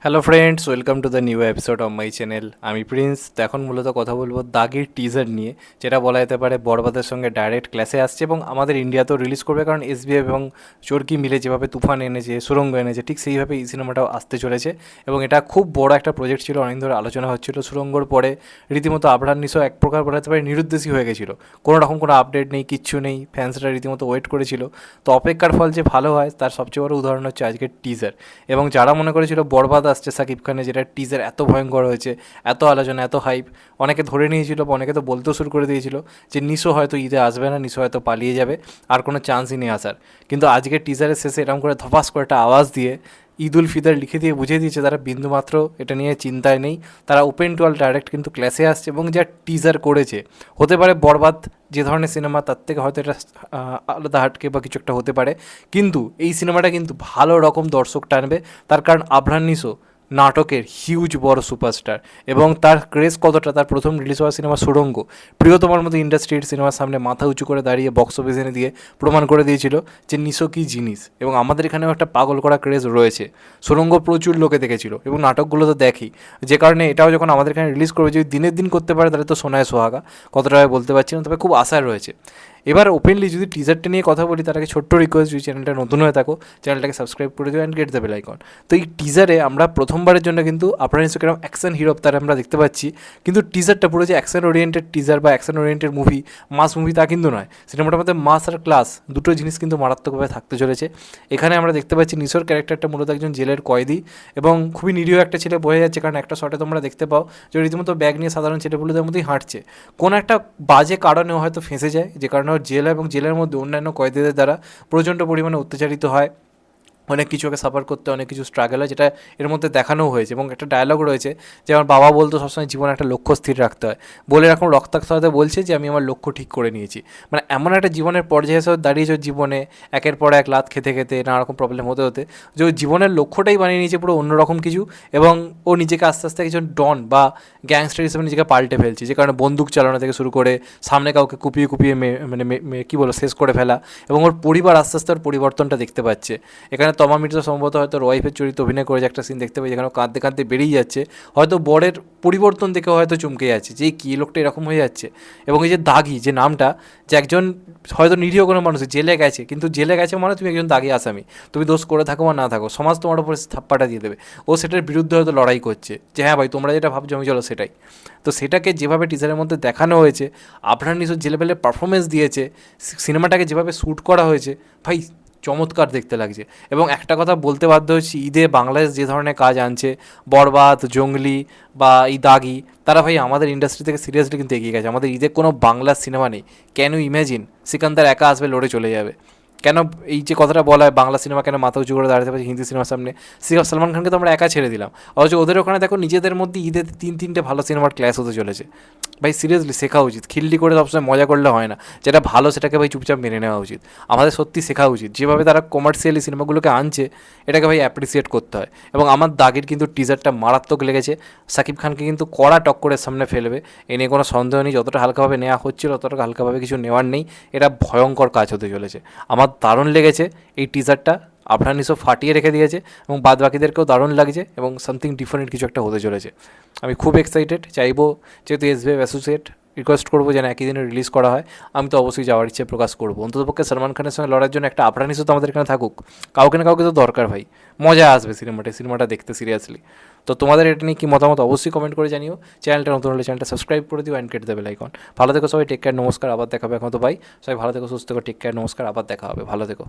Hello friends, welcome to the new episode of my channel. আমি Prince. তো এখন মূলত কথা বলবো দাগির টিজার নিয়ে, যেটা বলা যেতে পারে বরবাদের সঙ্গে ডাইরেক্ট ক্লাসে আসছে এবং আমাদের ইন্ডিয়াতেও রিলিজ করবে, কারণ এসবিএফ এবং চরকি মিলে যেভাবে তুফান এনেছে, সুরঙ্গ এনেছে, ঠিক সেইভাবে এই সিনেমাটাও আসতে চলেছে। এবং এটা খুব বড় একটা প্রজেক্ট ছিল, অনেক ধরে আলোচনা হচ্ছিল। সুরঙ্গর পরে রীতিমতো আবরার নিশো এক প্রকার বলা যেতে পারে নিরুদ্দেশী হয়ে গেছিলো, কোনো রকম কোনো আপডেট নেই, কিচ্ছু নেই, ফ্যান্সরা রীতিমতো ওয়েট করেছিল। তো অপেক্ষার ফল যে ভালো হয় তার সবচেয়ে বড় উদাহরণ হচ্ছে আজকের টিজার। এবং যারা মনে করেছিল বরবাদ আসছে সাকিব খানের, যেটা টিজার এত ভয়ঙ্কর হয়েছে, এত আলোচনা, এত হাইপ, অনেকে ধরে নিয়েছিল বা অনেকে তো বলতেও শুরু করে দিয়েছিল যে নিশো হয়তো ঈদে আসবে না, নিশো হয়তো পালিয়ে যাবে, আর কোনো চান্সই নেই আসার। কিন্তু আজকের টিজারের শেষে এরকম করে ধপাস করে একটা আওয়াজ দিয়ে ঈদ উল ফিতর লিখে দিয়ে বুঝিয়ে দিয়েছে তারা বিন্দুমাত্র এটা নিয়ে চিন্তায় নেই। তারা ওপেন টু অল ডাইরেক্ট কিন্তু ক্লাসে আসছে। এবং যা টিজার করেছে, হতে পারে বরবাদ যে ধরনের সিনেমা তার থেকে হয়তো এটা আলাদা হাটকে বা কিছু একটা হতে পারে, কিন্তু এই সিনেমাটা কিন্তু ভালো রকম দর্শক টানবে। তার কারণ আবরার নিশো নাটকের হিউজ বড় সুপারস্টার, এবং তার ক্রেজ কতটা, তার প্রথম রিলিজ হওয়া সিনেমা সুরঙ্গ প্রিয়তমার মতো ইন্ডাস্ট্রির সিনেমার সামনে মাথা উঁচু করে দাঁড়িয়ে বক্স অফিস এনে দিয়ে প্রমাণ করে দিয়েছিল যে নিশো কী জিনিস। এবং আমাদের এখানেও একটা পাগল করা ক্রেজ রয়েছে। সুরঙ্গ প্রচুর লোকে দেখেছিল এবং নাটকগুলো তো দেখি, যে কারণে এটাও যখন আমাদের এখানে রিলিজ করবে, যদি দিনের দিন করতে পারে তাহলে তো সোনায় সোহাগা। কতটা বলতে পারছি না, তবে খুব আশা রয়েছে। এবার ওপেনলি যদি টিজারটা নিয়ে কথা বলি, তার আগে ছোট্ট রিকোয়েস্ট, যদি চ্যানেলটা নতুন হয়ে থাকো চ্যানেলটাকে সাবস্ক্রাইব করে দিও and get the bell icon. তো এই টিজারে আমরা প্রথমবারের জন্য কিন্তু আপনার ইনস্টাগ্রাম অ্যাকশন হিরো তার আমরা দেখতে পাচ্ছি। কিন্তু টিজারটা পুরো যে অ্যাকশন ওরিয়েন্টেড টিজার বা অ্যাকশন ওরিয়েন্টেড মুভি, মাস মুভি তা কিন্তু নয়। সিনেমাটার মধ্যে মাস আর ক্লাস দুটো জিনিস কিন্তু মারাত্মকভাবে থাকতে চলেছে। এখানে আমরা দেখতে পাচ্ছি নিশোর ক্যারেক্টারটা মূলত একজন জেলের কয়েদি, এবং খুবই নিরীহ একটা ছেলে বোঝা যাচ্ছে, কারণ একটা শটে তোমরা দেখতে পাও যে রীতিমতো ব্যাগ নিয়ে সাধারণ ছেলেপুলেদের মধ্যেই হাঁটছে। কোনো একটা বাজে কারণেও হয়তো ফেঁসে যায়, যে কারণে ওর জেল এবং জেলের মধ্যে অন্যান্য কয়েদিদের দ্বারা প্রচণ্ড পরিমাণে অত্যাচারিত হয়, অনেক কিছু ওকে সাফার করতে, অনেক কিছু স্ট্রাগল হয়, যেটা এর মধ্যে দেখানোও হয়েছে। এবং একটা ডায়লগ রয়েছে যে আমার বাবা বলতো সবসময় জীবনে একটা লক্ষ্য স্থির রাখতে হয়, বলে এরকম রক্তাক্ত হতে বলছে যে আমি আমার লক্ষ্য ঠিক করে নিয়েছি। মানে এমন একটা জীবনের পর্যায়ে এসে দাঁড়িয়েছে ওর জীবনে, একের পর এক লাত খেতে খেতে নানা রকম প্রবলেম হতে হতে, যে ওর জীবনের লক্ষ্যটাই বানিয়ে নিয়েছে পুরো অন্যরকম কিছু। এবং ও নিজেকে আস্তে আস্তে একজন ডন বা গ্যাংস্টার হিসেবে নিজেকে পাল্টে ফেলছে, যে কারণে বন্দুক চালানো থেকে শুরু করে সামনে কাউকে কুপিয়ে কুপিয়ে কী বলো শেষ করে ফেলা। এবং ওর পরিবার আস্তে আস্তে ওর পরিবর্তনটা দেখতে পাচ্ছে। এখানে তমা মির্জা সম্ভবত হয়তো ওয়াইফের চরিত্র অভিনয় করে, যে একটা সিন দেখতে পাই যেখানে কাঁদতে কাঁদতে বেরিয়ে যাচ্ছে, হয়তো বরের পরিবর্তন দেখে হয়তো চমকে যাচ্ছে যে কী লোকটা এরকম হয়ে যাচ্ছে। এবং এই যে দাগি যে নামটা, যে একজন হয়তো নিরীহ কোনো মানুষ জেলে গেছে, কিন্তু জেলে গেছে মানে তুমি একজন দাগি আসামি, তুমি দোষ করে থাকো বা না থাকো, সমাজ তোমার উপরে থাপ্পাটা দিয়ে দেবে। ও সেটার বিরুদ্ধে হয়তো লড়াই করছে, যে হ্যাঁ ভাই তোমরা যেটা ভাবছো আমি চলো সেটাই। তো সেটাকে যেভাবে টিজারের মধ্যে দেখানো হয়েছে, আবরার নিশো যে লেভেলের পারফরমেন্স দিয়েছে, সিনেমাটাকে যেভাবে শ্যুট করা হয়েছে, ভাই চমৎকার দেখতে লাগছে। এবং একটা কথা বলতে বাধ্য হচ্ছি, ঈদে বাংলাদেশ যে ধরনের কাজ আনছে, বরবাদ, জঙ্গলি বা এই দাগি, তারা ভাই আমাদের ইন্ডাস্ট্রি থেকে সিরিয়াসলি কিন্তু এগিয়ে গেছে। আমাদের ঈদে কোনো বাংলা সিনেমা নেই। ক্যান ইউ ইম্যাজিন সিকান্দার একা আসবে, লড়ে চলে যাবে? কেন এই যে কথাটা বলা হয়, বাংলা সিনেমা কেন মাথা উঁচু করে দাঁড়াতে পারছে হিন্দি সিনেমার সামনে? সালমান খানকে তো আমরা একা ছেড়ে দিলাম, অথচ ওদের ওখানে দেখো নিজেদের মধ্যে ঈদে তিনটে ভালো সিনেমার ক্লাস হতে চলেছে। ভাই সিরিয়াসলি শেখা উচিত, খিল্লি করে সবসময় মজা করলে হয় না, যেটা ভালো সেটাকে ভাই চুপচাপ মেনে নেওয়া উচিত। আমাদের সত্যি শেখা উচিত, যেভাবে তারা কমার্শিয়ালি সিনেমাগুলোকে আনছে এটাকে ভাই অ্যাপ্রিসিয়েট করতে হয়। এবং আমার দাগের কিন্তু টিজারটা মারাত্মক লেগেছে, সাকিব খানকে কিন্তু কড়া টক্করের সামনে ফেলবে, এ নিয়ে কোনো সন্দেহ নেই। যতটা হালকাভাবে নেওয়া হচ্ছিল ততটা হালকাভাবে কিছু নেওয়ার নেই, এটা ভয়ঙ্কর কাজ হতে চলেছে। আমার দারুণ লেগেছে এই টিজারটা, আফরান নিশো ফাটিয়ে রেখে দিয়েছে, এবং বাদ বাকিদেরকেও দারুণ লাগছে, এবং সামথিং ডিফারেন্ট কিছু একটা হতে চলেছে। আমি খুব এক্সাইটেড, চাইবো যেহেতু এসবিএফ অ্যাসোসিয়েট, রিকোয়েস্ট করবো যেন একই দিনে রিলিজ করা হয়। আমি তো অবশ্যই যাওয়ার ইচ্ছে প্রকাশ করবো, অন্ততপক্ষে সালমান খানের সঙ্গে লড়ার জন্য একটা আফরান নিশো তো আমাদের এখানে থাকুক, কাউকে না কাউকে তো দরকার ভাই। মজা আসবে সিনেমাটা দেখতে সিরিয়াসলি। তো তোমাদের এটা নিয়ে কী মতামত অবশ্যই কমেন্ট করে জানিও। চ্যানেলটা নতুন হলে চ্যানেলটা সাবস্ক্রাইব করে দিও and get the bell icon. ভালো থেকো সবাই, টেক কেয়ার, নমস্কার, আবার দেখা হবে। এখন তো ভাই সবাই ভালো থেকো, সুস্থ থেকো, টেক কেয়ার, নমস্কার, আবার দেখা হবে, ভালো থেকো।